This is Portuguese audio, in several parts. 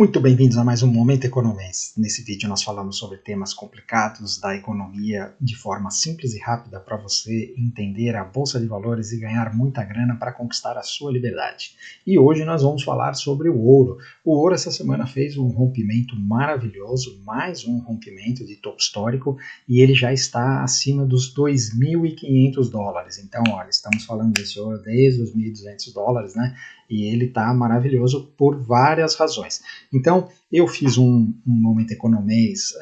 Muito bem-vindos a mais um Momento Economês. Nesse vídeo nós falamos sobre temas complicados da economia de forma simples e rápida para você entender a Bolsa de Valores e ganhar muita grana para conquistar a sua liberdade. E hoje nós vamos falar sobre o ouro. O ouro essa semana fez um rompimento maravilhoso, mais um rompimento de topo histórico, e ele já está acima dos $2.500. Então, olha, estamos falando desse ouro desde os $1.200, né? E ele está maravilhoso por várias razões. Então, eu fiz um Momento Economês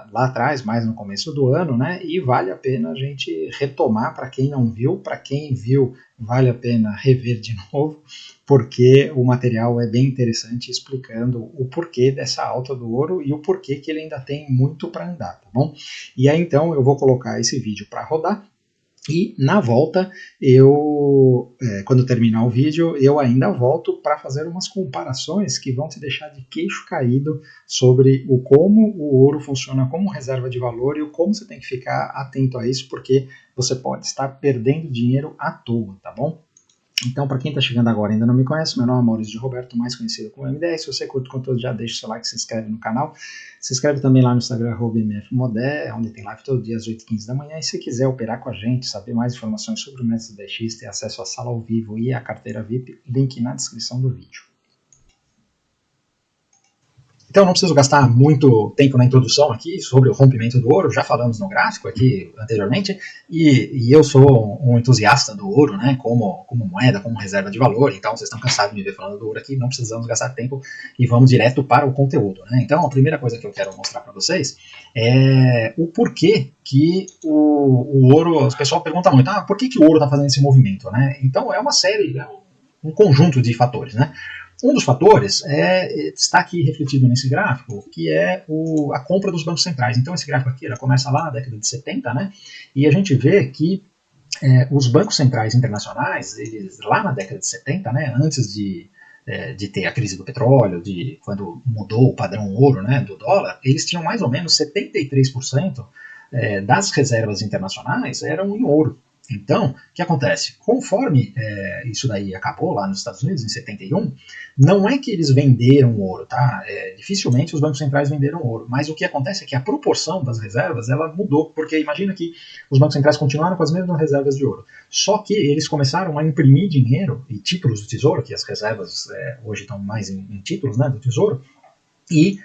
lá atrás, mais no começo do ano, né? E vale a pena a gente retomar para quem não viu. Para quem viu, vale a pena rever de novo, porque o material é bem interessante explicando o porquê dessa alta do ouro e o porquê que ele ainda tem muito para andar, tá bom? E aí, então, eu vou colocar esse vídeo para rodar. E na volta, quando terminar o vídeo, eu ainda volto para fazer umas comparações que vão te deixar de queixo caído sobre como o ouro funciona como reserva de valor e o como você tem que ficar atento a isso, porque você pode estar perdendo dinheiro à toa, tá bom? Então, para quem está chegando agora e ainda não me conhece, meu nome é Maurício de Roberto, mais conhecido como M10. Se você curte o conteúdo, já deixa o seu like, se inscreve no canal. Se inscreve também lá no Instagram, @mfmodé, onde tem live todo dia às 8h15 da manhã. E se quiser operar com a gente, saber mais informações sobre o método DX, ter acesso à sala ao vivo e à carteira VIP, link na descrição do vídeo. Então não preciso gastar muito tempo na introdução aqui sobre o rompimento do ouro, já falamos no gráfico aqui anteriormente, e eu sou um entusiasta do ouro, né, como moeda, como reserva de valor, então vocês estão cansados de me ver falando do ouro aqui, não precisamos gastar tempo e vamos direto para o conteúdo, né? Então a primeira coisa que eu quero mostrar para vocês é o porquê que o ouro, o pessoal pergunta muito, por que o ouro está fazendo esse movimento, né? Então é uma série, um conjunto de fatores, né? Um dos fatores está aqui refletido nesse gráfico, que é a compra dos bancos centrais. Então esse gráfico aqui começa lá na década de 70, né? E a gente vê que os bancos centrais internacionais, eles lá na década de 70, né, antes de ter a crise do petróleo, quando mudou o padrão ouro, né, do dólar, eles tinham mais ou menos 73% das reservas internacionais eram em ouro. Então, o que acontece? Conforme isso daí acabou lá nos Estados Unidos, em 71, não é que eles venderam ouro, tá? Dificilmente os bancos centrais venderam ouro, mas o que acontece é que a proporção das reservas ela mudou, porque imagina que os bancos centrais continuaram com as mesmas reservas de ouro, só que eles começaram a imprimir dinheiro e títulos do tesouro, que as reservas hoje estão mais em títulos, né, do tesouro, e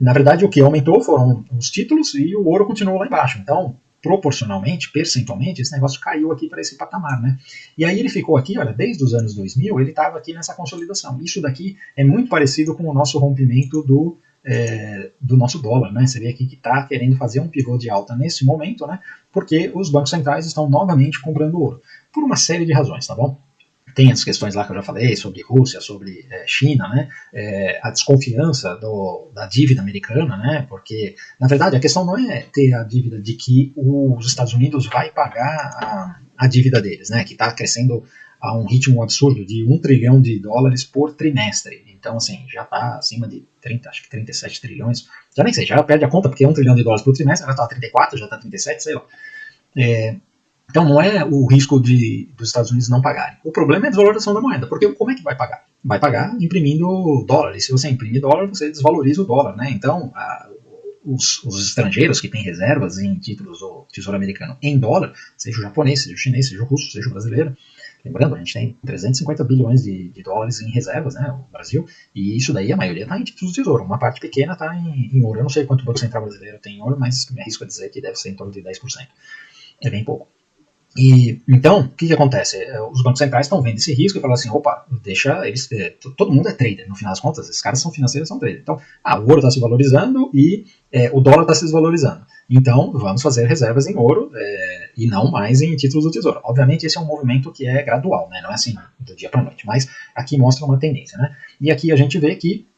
na verdade o que aumentou foram os títulos e o ouro continuou lá embaixo. Então, proporcionalmente, percentualmente, esse negócio caiu aqui para esse patamar, né? E aí ele ficou aqui, olha, desde os anos 2000, ele estava aqui nessa consolidação. Isso daqui é muito parecido com o nosso rompimento do nosso dólar, né? Você vê aqui que está querendo fazer um pivô de alta nesse momento, né? Porque os bancos centrais estão novamente comprando ouro, por uma série de razões, tá bom? Tem as questões lá que eu já falei, sobre Rússia, sobre China, né? A desconfiança da dívida americana, né? Porque, na verdade, a questão não é ter a dívida de que os Estados Unidos vai pagar a dívida deles, né? Que está crescendo a um ritmo absurdo de $1 trilhão por trimestre. Então, assim, já está acima de 30, acho que 37 trilhões. Já nem sei, já perde a conta, porque $1 trilhão por trimestre, já está 34, já está 37, sei lá. Então não é o risco dos Estados Unidos não pagarem. O problema é a desvalorização da moeda, porque como é que vai pagar? Vai pagar imprimindo dólar, e se você imprimir dólar, você desvaloriza o dólar, né? Então os estrangeiros que têm reservas em títulos do Tesouro Americano em dólar, seja o japonês, seja o chinês, seja o russo, seja o brasileiro, lembrando, a gente tem 350 bilhões de dólares em reservas, né, o Brasil, e isso daí a maioria está em títulos do Tesouro, uma parte pequena está em ouro. Eu não sei quanto o Banco Central brasileiro tem em ouro, mas me arrisco a dizer que deve ser em torno de 10%. É bem pouco. E então, o que acontece? Os bancos centrais estão vendo esse risco e falam assim, opa, deixa eles... todo mundo é trader, no final das contas, esses caras são financeiros, são traders. Então, o ouro está se valorizando e o dólar está se desvalorizando. Então, vamos fazer reservas em ouro e não mais em títulos do Tesouro. Obviamente, esse é um movimento que é gradual, né? Não é assim do dia para a noite, mas aqui mostra uma tendência, né? E aqui a gente vê que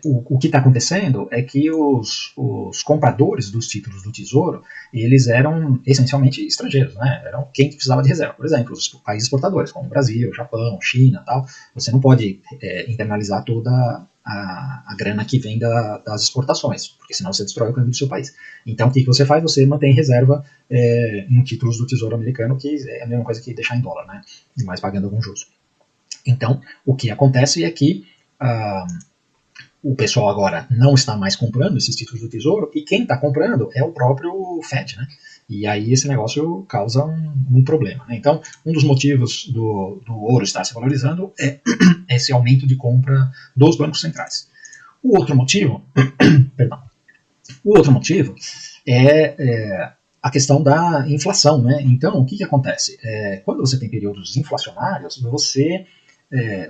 o que está acontecendo é que os compradores dos títulos do Tesouro, eles eram essencialmente estrangeiros, né? Eram quem precisava de reserva. Por exemplo, os países exportadores, como Brasil, Japão, China, tal. Você não pode internalizar toda a grana que vem das exportações, porque senão você destrói o câmbio do seu país. Então, o que você faz? Você mantém reserva em títulos do Tesouro Americano, que é a mesma coisa que deixar em dólar, né? Mas pagando algum juros. Então, o que acontece é que o pessoal agora não está mais comprando esses títulos do Tesouro, e quem está comprando é o próprio Fed, né? E aí esse negócio causa um problema, né? Então, um dos motivos do ouro estar se valorizando é esse aumento de compra dos bancos centrais. O outro motivo, perdão, o outro motivo é a questão da inflação, né? Então, o que acontece? Quando você tem períodos inflacionários,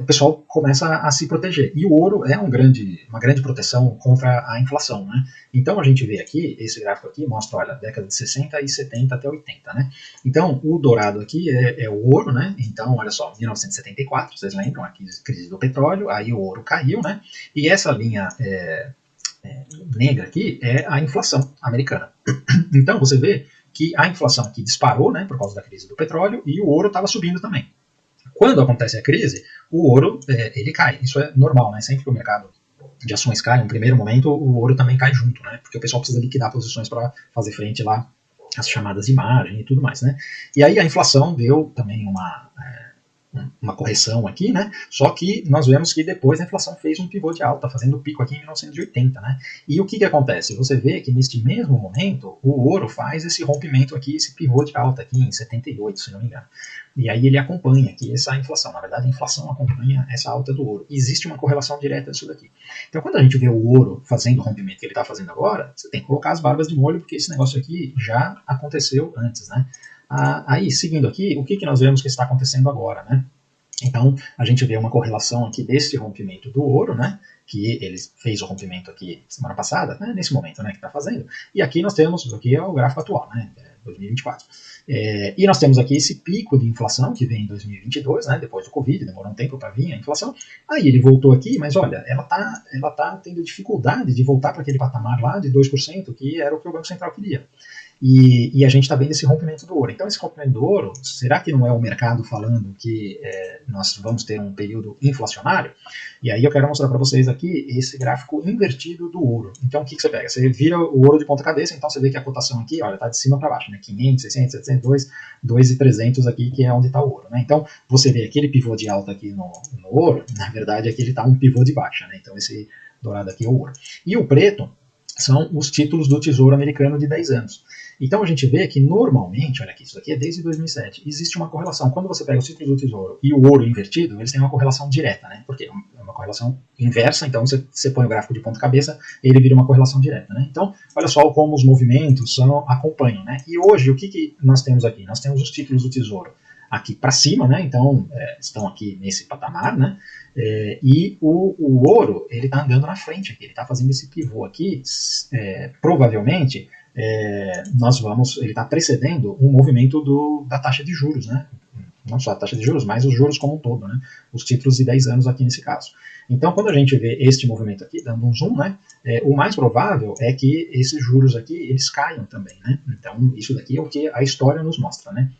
o pessoal começa a se proteger. E o ouro é uma grande proteção contra a inflação, né? Então a gente vê aqui, esse gráfico aqui mostra, olha, década de 60 e 70 até 80, né? Então o dourado aqui é o ouro, né? Então, olha só, 1974, vocês lembram, a crise do petróleo, aí o ouro caiu, né? E essa linha negra aqui é a inflação americana. Então você vê que a inflação aqui disparou, né, por causa da crise do petróleo, e o ouro estava subindo também. Quando acontece a crise, o ouro ele cai. Isso é normal, né? Sempre que o mercado de ações cai, no primeiro momento, o ouro também cai junto, né? Porque o pessoal precisa liquidar posições para fazer frente lá às chamadas de margem e tudo mais, né? E aí a inflação deu também uma correção aqui, né? Só que nós vemos que depois a inflação fez um pivô de alta, fazendo o pico aqui em 1980, né? E o que acontece? Você vê que neste mesmo momento o ouro faz esse rompimento aqui, esse pivô de alta aqui em 78, se não me engano. E aí ele acompanha aqui essa inflação. Na verdade, a inflação acompanha essa alta do ouro. Existe uma correlação direta disso daqui. Então, quando a gente vê o ouro fazendo o rompimento que ele está fazendo agora, você tem que colocar as barbas de molho, porque esse negócio aqui já aconteceu antes, né? Aí, seguindo aqui, o que nós vemos que está acontecendo agora, né? Então, a gente vê uma correlação aqui desse rompimento do ouro, né? Que ele fez o rompimento aqui semana passada, né, nesse momento, né, que está fazendo. E aqui nós temos, aqui é o gráfico atual, né, 2024. E nós temos aqui esse pico de inflação que vem em 2022, né, depois do Covid, demorou um tempo para vir a inflação. Aí ele voltou aqui, mas olha, ela tá tendo dificuldade de voltar para aquele patamar lá de 2%, que era o que o Banco Central queria. E a gente está vendo esse rompimento do ouro. Então, esse rompimento do ouro, será que não é o mercado falando que nós vamos ter um período inflacionário? E aí eu quero mostrar para vocês aqui esse gráfico invertido do ouro. Então, o que você pega? Você vira o ouro de ponta cabeça, então você vê que a cotação aqui, olha, está de cima para baixo, né? 500, 600, 700, 2.300 aqui, que é onde está o ouro, né? Então, você vê aquele pivô de alta aqui no ouro, na verdade aqui ele está um pivô de baixa, né? Então, esse dourado aqui é o ouro. E o preto são os títulos do Tesouro Americano de 10 anos. Então a gente vê que normalmente, olha aqui, isso aqui é desde 2007, existe uma correlação. Quando você pega os títulos do Tesouro e o ouro invertido, eles têm uma correlação direta, né? Porque é uma correlação inversa, então você põe o gráfico de ponta cabeça, ele vira uma correlação direta, né? Então, olha só como os movimentos acompanham, né? E hoje, o que nós temos aqui? Nós temos os títulos do Tesouro aqui para cima, né? Então, estão aqui nesse patamar, né? E o ouro, ele está andando na frente aqui, ele está fazendo esse pivô aqui, provavelmente ele está precedendo um movimento da taxa de juros, né? Não só a taxa de juros, mas os juros como um todo, né? Os títulos de 10 anos aqui nesse caso. Então, quando a gente vê este movimento aqui, dando um zoom, né? O mais provável é que esses juros aqui, eles caiam também, né? Então, isso daqui é o que a história nos mostra, né?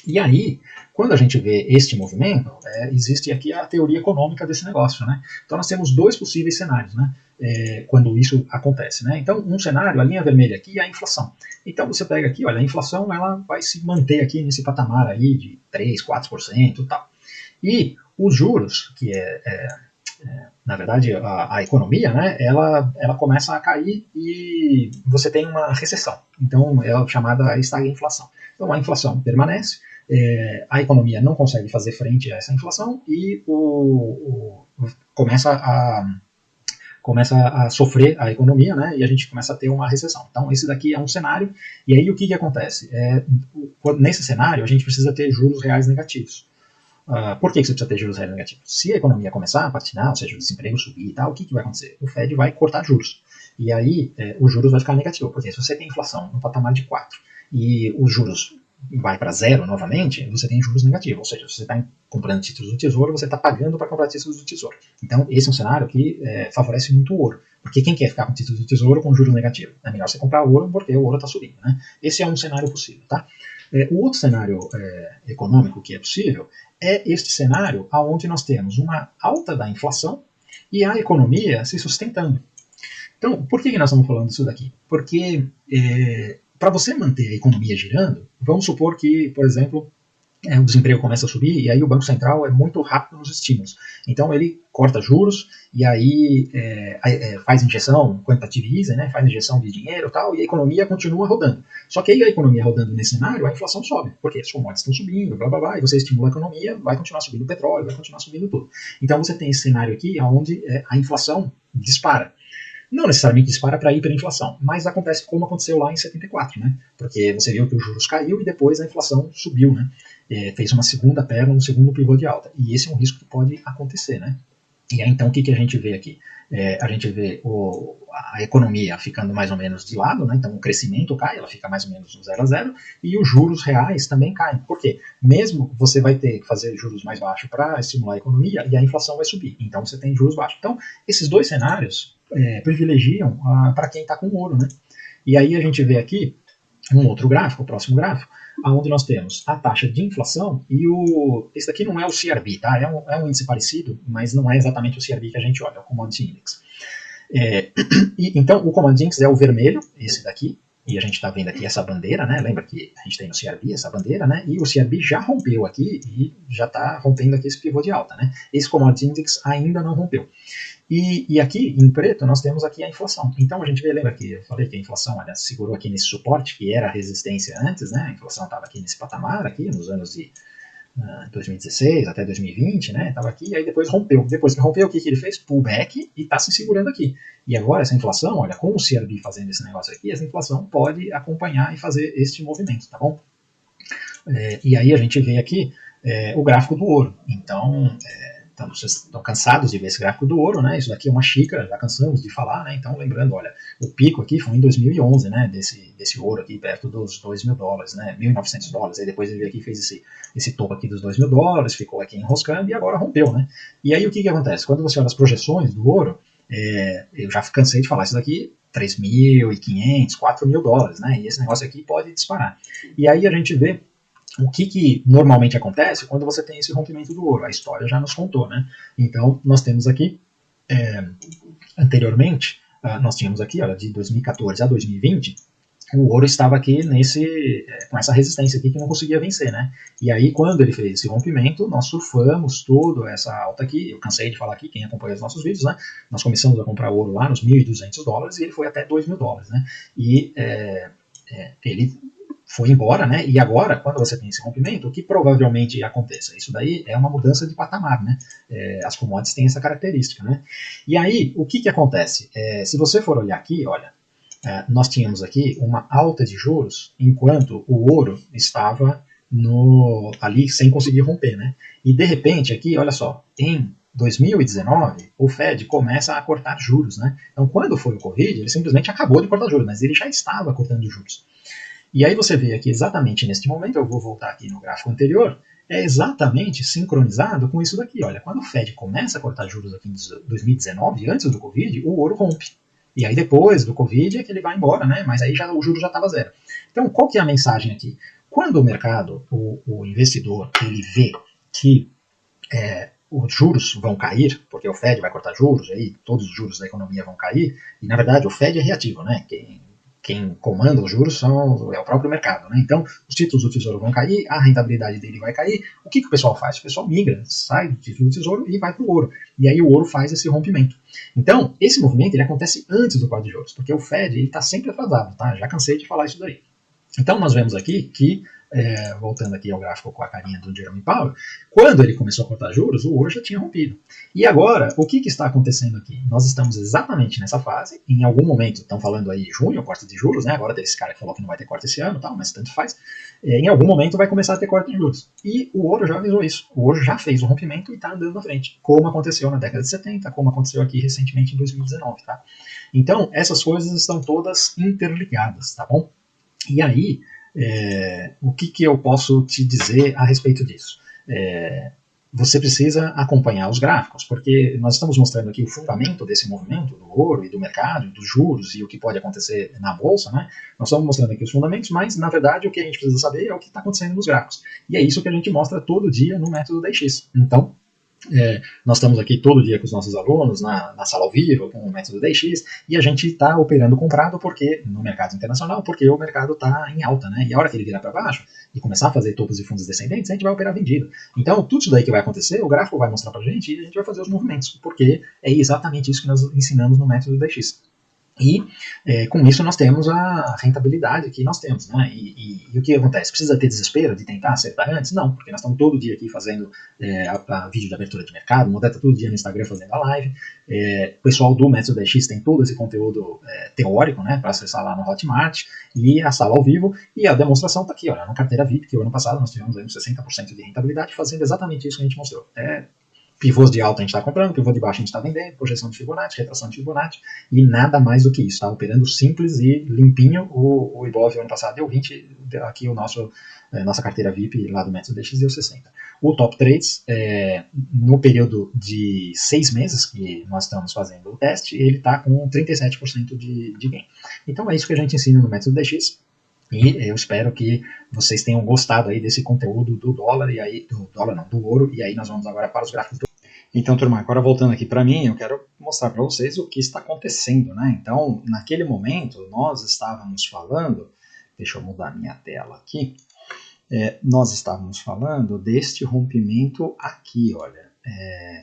E aí, quando a gente vê este movimento, existe aqui a teoria econômica desse negócio, né? Então nós temos dois possíveis cenários, né? Quando isso acontece, né? Então um cenário, a linha vermelha aqui é a inflação. Então você pega aqui, olha, a inflação ela vai se manter aqui nesse patamar aí de 3, 4% e tal. E os juros, que na verdade a economia, né? Ela começa a cair e você tem uma recessão. Então é a chamada estagflação. Então a inflação permanece, a economia não consegue fazer frente a essa inflação e começa a sofrer a economia, né, e a gente começa a ter uma recessão. Então esse daqui é um cenário, e aí o que acontece? Nesse cenário a gente precisa ter juros reais negativos. Por que você precisa ter juros reais negativos? Se a economia começar a patinar, ou seja, o desemprego subir e tal, o que vai acontecer? O Fed vai cortar juros. E aí os juros vai ficar negativo, porque se você tem inflação no patamar de 4 e os juros vai para zero novamente, você tem juros negativos, ou seja, se você está comprando títulos do Tesouro, você está pagando para comprar títulos do Tesouro. Então esse é um cenário que favorece muito o ouro, porque quem quer ficar com títulos do Tesouro com juros negativos? É melhor você comprar ouro porque o ouro está subindo, né? Esse é um cenário possível, tá? O outro cenário econômico que é possível é este cenário onde nós temos uma alta da inflação e a economia se sustentando. Então, por que nós estamos falando disso daqui? Porque para você manter a economia girando, vamos supor que, por exemplo, o desemprego começa a subir, e aí o Banco Central é muito rápido nos estímulos. Então ele corta juros, e aí faz injeção, quantitative easing, né, faz injeção de dinheiro e tal, e a economia continua rodando. Só que aí a economia rodando nesse cenário, a inflação sobe, porque as commodities estão subindo, blá blá blá, e você estimula a economia, vai continuar subindo o petróleo, vai continuar subindo tudo. Então você tem esse cenário aqui, onde a inflação dispara. Não necessariamente dispara para a hiperinflação, mas acontece como aconteceu lá em 74, né? Porque você viu que os juros caiu e depois a inflação subiu, né? Fez uma segunda perna, um segundo pivô de alta. E esse é um risco que pode acontecer, né? E aí, então, o que a gente vê aqui? A gente vê a economia ficando mais ou menos de lado, né? Então o crescimento cai, ela fica mais ou menos no 0 a 0, e os juros reais também caem. Por quê? Mesmo você vai ter que fazer juros mais baixos para estimular a economia, e a inflação vai subir. Então você tem juros baixos. Então, esses dois cenários privilegiam para quem está com ouro, né? E aí a gente vê aqui um outro gráfico, o próximo gráfico, onde nós temos a taxa de inflação e esse daqui não é o CRB, tá? É um índice parecido, mas não é exatamente o CRB que a gente olha, é o Commodity Index. Então, o Commodity Index é o vermelho, esse daqui, e a gente está vendo aqui essa bandeira, né? Lembra que a gente tem no CRB essa bandeira, né? E o CRB já rompeu aqui e já está rompendo aqui esse pivô de alta, né? Esse Commodity Index ainda não rompeu. E aqui, em preto, nós temos aqui a inflação. Então, a gente vê, lembra que eu falei que a inflação segurou aqui nesse suporte, que era a resistência antes, né? A inflação estava aqui nesse patamar, aqui, nos anos de 2016 até 2020, né? Estava aqui, e aí depois rompeu. Depois que rompeu, o que ele fez? Pullback, e está se segurando aqui. E agora, essa inflação, olha, com o CRB fazendo esse negócio aqui, essa inflação pode acompanhar e fazer este movimento, tá bom? E aí a gente vê aqui o gráfico do ouro. Então, vocês estão cansados de ver esse gráfico do ouro, né? Isso daqui é uma xícara, já cansamos de falar, né? Então, lembrando, olha, o pico aqui foi em 2011, né? Desse ouro aqui, perto dos $2.000, né? $1.900. Aí depois ele veio aqui e fez esse topo aqui dos $2.000, ficou aqui enroscando e agora rompeu, né? E aí o que acontece? Quando você olha as projeções do ouro, eu já cansei de falar isso daqui, $3.500, $4.000, né? E esse negócio aqui pode disparar. E aí a gente vê o que normalmente acontece quando você tem esse rompimento do ouro. A história já nos contou, né? Então, nós temos aqui, anteriormente, nós tínhamos aqui, olha, de 2014 a 2020, o ouro estava aqui com essa resistência aqui que não conseguia vencer, né? E aí, quando ele fez esse rompimento, nós surfamos toda essa alta aqui. Eu cansei de falar aqui, quem acompanha os nossos vídeos, né? Nós começamos a comprar ouro lá nos $1.200 e ele foi até $2.000, né? E ele foi embora, né? E agora, quando você tem esse rompimento, o que provavelmente aconteça? Isso daí é uma mudança de patamar, né? As commodities têm essa característica, né? E aí, o que acontece? Se você for olhar aqui, olha, nós tínhamos aqui uma alta de juros enquanto o ouro estava ali sem conseguir romper, né? E de repente aqui, olha só, em 2019, o Fed começa a cortar juros, né? Então, quando foi o Covid, ele simplesmente acabou de cortar juros, mas ele já estava cortando juros. E aí você vê aqui exatamente neste momento, eu vou voltar aqui no gráfico anterior, é exatamente sincronizado com isso daqui. Olha, quando o Fed começa a cortar juros aqui em 2019, antes do Covid, o ouro rompe. E aí depois do Covid é que ele vai embora, né? Mas aí o juro já estava zero. Então, qual que é a mensagem aqui? Quando o mercado, o investidor, ele vê que os juros vão cair, porque o Fed vai cortar juros, aí todos os juros da economia vão cair, e na verdade o Fed é reativo, né? Quem comanda os juros é o próprio mercado, né? Então, os títulos do Tesouro vão cair, a rentabilidade dele vai cair. O que o pessoal faz? O pessoal migra, sai do título do Tesouro e vai para o ouro. E aí o ouro faz esse rompimento. Então, esse movimento ele acontece antes do quadro de juros, porque o Fed está sempre atrasado, tá? Já cansei de falar isso daí. Então, nós vemos aqui que, voltando aqui ao gráfico com a carinha do Jerome Powell, quando ele começou a cortar juros, o ouro já tinha rompido. E agora, o que está acontecendo aqui? Nós estamos exatamente nessa fase, em algum momento, estão falando aí junho, corte de juros, né? Agora tem esse cara que falou que não vai ter corte esse ano, tal, mas tanto faz. Em algum momento vai começar a ter corte de juros. E o ouro já avisou isso. O ouro já fez o rompimento e está andando na frente, como aconteceu na década de 70, como aconteceu aqui recentemente em 2019, tá? Então, essas coisas estão todas interligadas, tá bom? E aí, o que eu posso te dizer a respeito disso? Você precisa acompanhar os gráficos, porque nós estamos mostrando aqui o fundamento desse movimento do ouro e do mercado, dos juros e o que pode acontecer na bolsa, né? Nós estamos mostrando aqui os fundamentos, mas na verdade o que a gente precisa saber é o que está acontecendo nos gráficos. E é isso que a gente mostra todo dia no método DAX. Então, Nós estamos aqui todo dia com os nossos alunos, na sala ao vivo, com o método DX, e a gente está operando comprado porque no mercado internacional, porque o mercado está em alta, né? E a hora que ele virar para baixo e começar a fazer topos e fundos descendentes, a gente vai operar vendido. Então, tudo isso daí que vai acontecer, o gráfico vai mostrar para a gente e a gente vai fazer os movimentos, porque é exatamente isso que nós ensinamos no método DX. E com isso nós temos a rentabilidade que nós temos, né? E o que acontece? Precisa ter desespero de tentar acertar antes? Não, porque nós estamos todo dia aqui fazendo a vídeo de abertura de mercado, o Modé está todo dia no Instagram fazendo a live, o pessoal do Método DX tem todo esse conteúdo teórico, né, para acessar lá no Hotmart, e a sala ao vivo, e a demonstração está aqui, olha, na carteira VIP, que o ano passado nós tivemos aí uns 60% de rentabilidade, fazendo exatamente isso que a gente mostrou. Pivôs de alta a gente está comprando, pivô de baixo a gente está vendendo, projeção de Fibonacci, retração de Fibonacci, e nada mais do que isso. Está operando simples e limpinho. O Ibov ano passado deu 20, aqui nossa carteira VIP lá do Método DX deu 60. O Top Trades, no período de 6 meses que nós estamos fazendo o teste, ele está com 37% de gain. Então é isso que a gente ensina no Método DX. E eu espero que vocês tenham gostado aí desse conteúdo do dólar, e aí do ouro, e aí nós vamos agora para os gráficos do... Então, turma, agora voltando aqui para mim, eu quero mostrar para vocês o que está acontecendo, né? Então, naquele momento, nós estávamos falando, deixa eu mudar minha tela aqui, nós estávamos falando deste rompimento aqui, olha,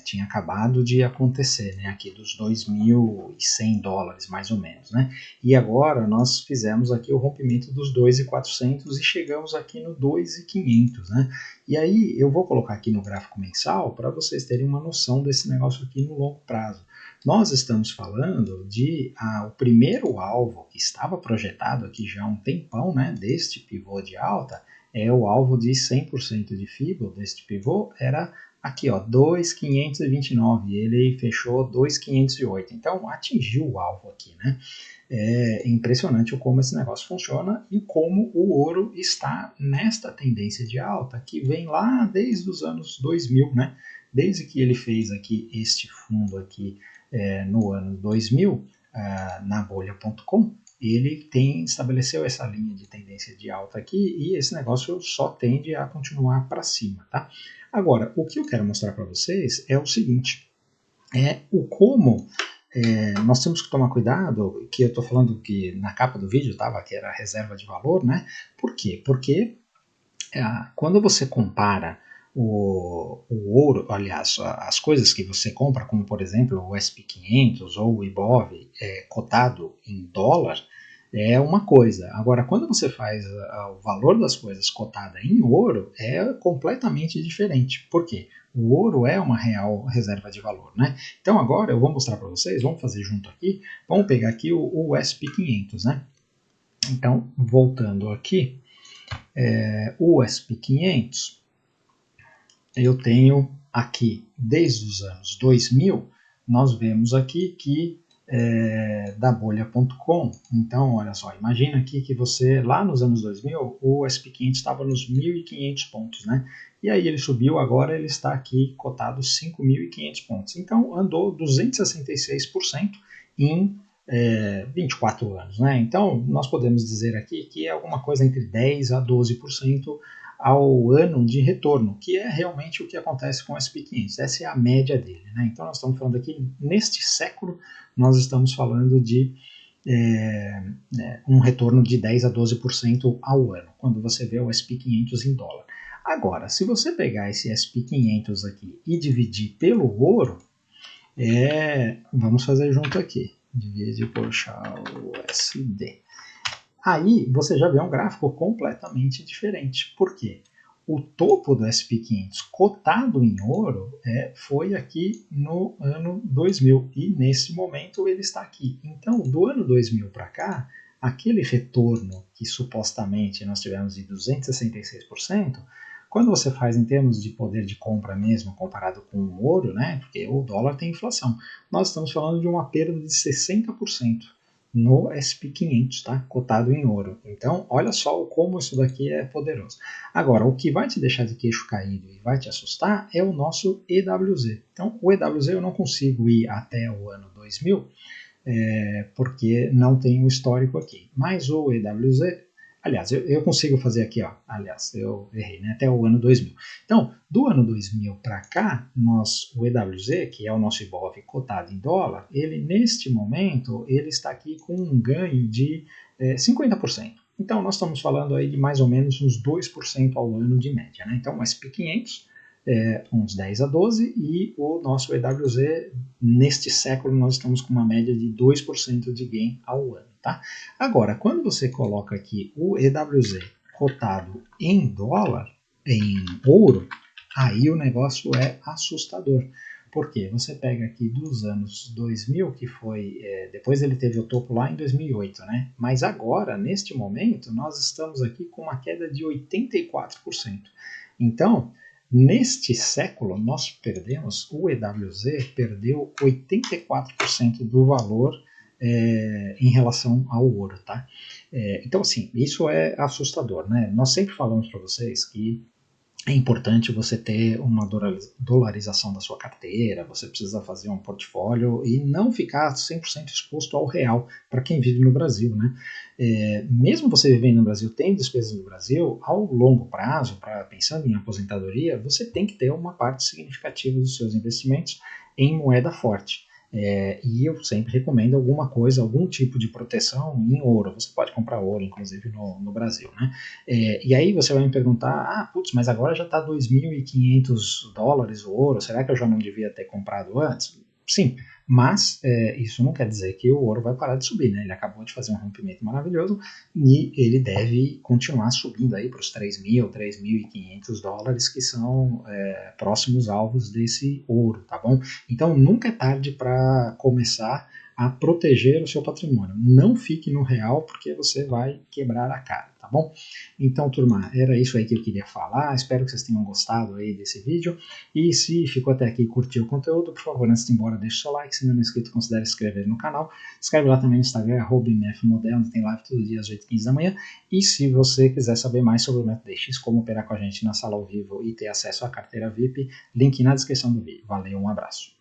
tinha acabado de acontecer, né, aqui dos 2.100 dólares, mais ou menos, né, e agora nós fizemos aqui o rompimento dos 2.400 e chegamos aqui no 2.500, né, e aí eu vou colocar aqui no gráfico mensal para vocês terem uma noção desse negócio aqui no longo prazo. Nós estamos falando de o primeiro alvo que estava projetado aqui já há um tempão, né, deste pivô de alta, o alvo de 100% de FIBO deste pivô era aqui, ó, 2.529, ele fechou 2.508, então atingiu o alvo aqui, né? É impressionante como esse negócio funciona e como o ouro está nesta tendência de alta que vem lá desde os anos 2000, né? Desde que ele fez aqui este fundo aqui no ano 2000, na bolha.com, ele estabeleceu essa linha de tendência de alta aqui e esse negócio só tende a continuar para cima, tá? Agora, o que eu quero mostrar para vocês é o seguinte, como nós temos que tomar cuidado, que eu estou falando que na capa do vídeo estava que era reserva de valor, né? Por quê? Porque quando você compara o ouro, aliás, as coisas que você compra, como por exemplo o SP500 ou o Ibov cotado em dólar, é uma coisa. Agora, quando você faz o valor das coisas cotada em ouro, é completamente diferente. Por quê? O ouro é uma real reserva de valor, né? Então agora eu vou mostrar para vocês, vamos fazer junto aqui, vamos pegar aqui o SP500, né? Então, voltando aqui, o SP500, eu tenho aqui, desde os anos 2000, nós vemos aqui que da bolha.com, então olha só, imagina aqui que você, lá nos anos 2000, o SP500 estava nos 1.500 pontos, né? E aí ele subiu, agora ele está aqui cotado 5.500 pontos. Então andou 266% em 24 anos, né? Então nós podemos dizer aqui que é alguma coisa entre 10 a 12% ao ano de retorno, que é realmente o que acontece com o SP500. Essa é a média dele, né? Então nós estamos falando aqui, neste século, nós estamos falando de um retorno de 10 a 12% ao ano, quando você vê o SP500 em dólar. Agora, se você pegar esse SP500 aqui e dividir pelo ouro, vamos fazer junto aqui, divide por USD. Aí você já vê um gráfico completamente diferente. Por quê? O topo do SP500 cotado em ouro foi aqui no ano 2000 e nesse momento ele está aqui. Então, do ano 2000 para cá, aquele retorno que supostamente nós tivemos de 266%, quando você faz em termos de poder de compra mesmo, comparado com o ouro, né, porque o dólar tem inflação, nós estamos falando de uma perda de 60%. No SP500, tá? Cotado em ouro. Então, olha só como isso daqui é poderoso. Agora, o que vai te deixar de queixo caído e vai te assustar é o nosso EWZ. Então, o EWZ eu não consigo ir até o ano 2000, porque não tem o histórico aqui. Mas o EWZ, Aliás, eu consigo fazer aqui, ó. Aliás, eu errei, né? Até o ano 2000. Então, do ano 2000 para cá, o EWZ, que é o nosso Ibov cotado em dólar, ele neste momento ele está aqui com um ganho de 50%. Então, nós estamos falando aí de mais ou menos uns 2% ao ano de média, né? Então, o SP 500 uns 10 a 12 e o nosso EWZ, neste século, nós estamos com uma média de 2% de gain ao ano, tá? Agora, quando você coloca aqui o EWZ cotado em dólar, em ouro, aí o negócio é assustador. Porque você pega aqui dos anos 2000, que foi, depois ele teve o topo lá em 2008, né? Mas agora, neste momento, nós estamos aqui com uma queda de 84%. Então, neste século, nós perdemos, o EWZ perdeu 84% do valor em relação ao ouro, tá? Então, assim, isso é assustador, né? Nós sempre falamos para vocês que é importante você ter uma dolarização da sua carteira, você precisa fazer um portfólio e não ficar 100% exposto ao real para quem vive no Brasil, né? Mesmo você vivendo no Brasil, tendo despesas no Brasil, ao longo prazo, pensando em aposentadoria, você tem que ter uma parte significativa dos seus investimentos em moeda forte. E eu sempre recomendo alguma coisa, algum tipo de proteção em ouro. Você pode comprar ouro, inclusive, no Brasil, né? E aí você vai me perguntar, putz, mas agora já está $2.500 o ouro, será que eu já não devia ter comprado antes? Sim, mas isso não quer dizer que o ouro vai parar de subir, né? Ele acabou de fazer um rompimento maravilhoso e ele deve continuar subindo aí para os $3.000, $3.500, que são próximos alvos desse ouro, tá bom? Então nunca é tarde para começar a proteger o seu patrimônio. Não fique no real porque você vai quebrar a cara, tá bom? Então, turma, era isso aí que eu queria falar. Espero que vocês tenham gostado aí desse vídeo. E se ficou até aqui e curtiu o conteúdo, por favor, antes de ir embora, deixe o seu like. Se ainda não é inscrito, considere se inscrever no canal. Escreve lá também no Instagram, @mfmodel, onde tem live todo dia às 8h15 da manhã. E se você quiser saber mais sobre o método DX, como operar com a gente na sala ao vivo e ter acesso à carteira VIP, link na descrição do vídeo. Valeu, um abraço.